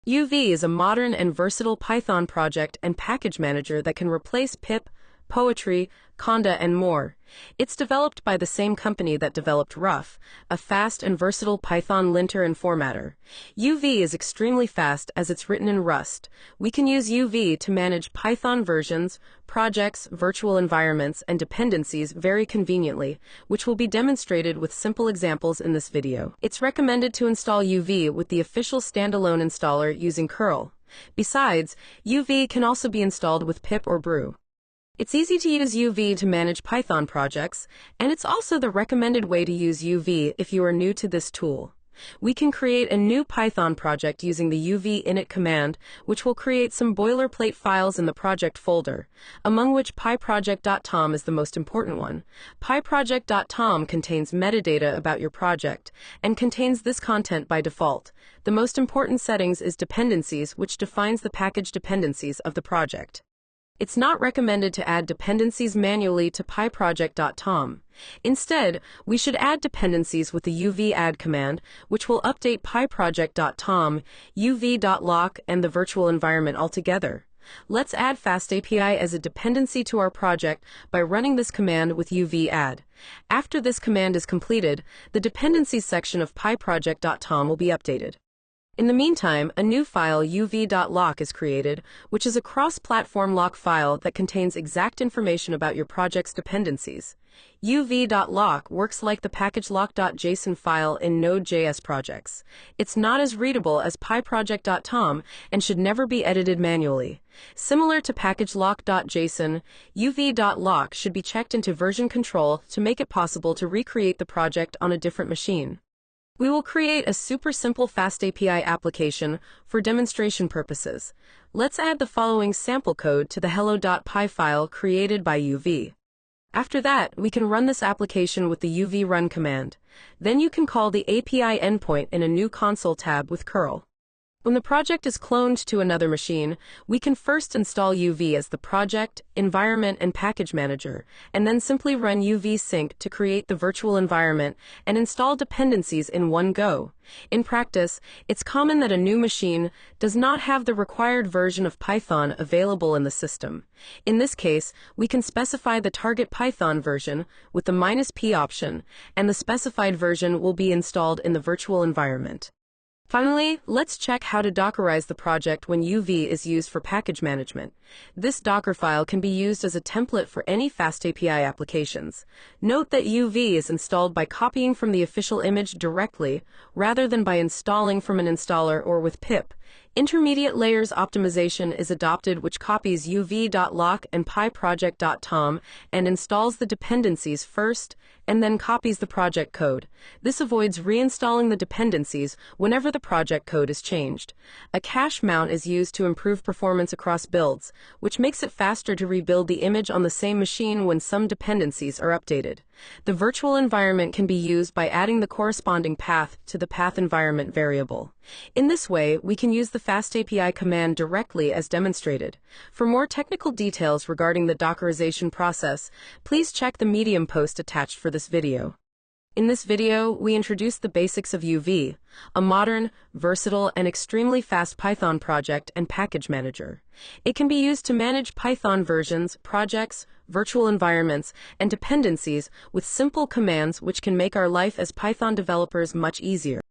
UV is a modern and versatile Python project and package manager that can replace pip, poetry, conda, and more. It's developed by the same company that developed Rough, a fast and versatile Python linter and formatter. UV is extremely fast as it's written in Rust. We can use UV to manage Python versions, projects, virtual environments, and dependencies very conveniently, which will be demonstrated with simple examples in this video. It's recommended to install UV with the official standalone installer using curl. Besides, UV can also be installed with pip or brew. It's easy to use UV to manage Python projects, and it's also the recommended way to use UV if you are new to this tool. We can create a new Python project using the UV init command, which will create some boilerplate files in the project folder, among which pyproject.tom is the most important one. Pyproject.tom contains metadata about your project, and contains this content by default. The most important settings is dependencies, which defines the package dependencies of the project. It's not recommended to add dependencies manually to pyproject.tom. Instead, we should add dependencies with the uv add command, which will update pyproject.tom, uv.lock, and the virtual environment altogether. Let's add FastAPI as a dependency to our project by running this command with uv add. After this command is completed, the dependencies section of pyproject.tom will be updated. In the meantime, a new file uv.lock is created, which is a cross-platform lock file that contains exact information about your project's dependencies. uv.lock works like the package lock.json file in Node.js projects. It's not as readable as pyproject.tom and should never be edited manually. Similar to package lock.json, uv.lock should be checked into version control to make it possible to recreate the project on a different machine. We will create a super simple FastAPI application for demonstration purposes. Let's add the following sample code to the hello.py file created by UV. After that, we can run this application with the UV run command. Then you can call the API endpoint in a new console tab with curl. When the project is cloned to another machine, we can first install UV as the project, environment, and package manager, and then simply run UV sync to create the virtual environment and install dependencies in one go. In practice, it's common that a new machine does not have the required version of Python available in the system. In this case, we can specify the target Python version with the -p option, and the specified version will be installed in the virtual environment. Finally, let's check how to Dockerize the project when UV is used for package management. This Docker file can be used as a template for any FastAPI applications. Note that UV is installed by copying from the official image directly, rather than by installing from an installer or with pip. Intermediate layers optimization is adopted, which copies uv.lock and pyproject.tom and installs the dependencies first, and then copies the project code. This avoids reinstalling the dependencies whenever the project code is changed. A cache mount is used to improve performance across builds, which makes it faster to rebuild the image on the same machine when some dependencies are updated. The virtual environment can be used by adding the corresponding path to the path environment variable. In this way, we can use the FastAPI command directly as demonstrated. For more technical details regarding the Dockerization process, please check the Medium post attached for this video. In this video, we introduced the basics of UV, a modern, versatile, and extremely fast Python project and package manager. It can be used to manage Python versions, projects, virtual environments, and dependencies with simple commands which can make our life as Python developers much easier.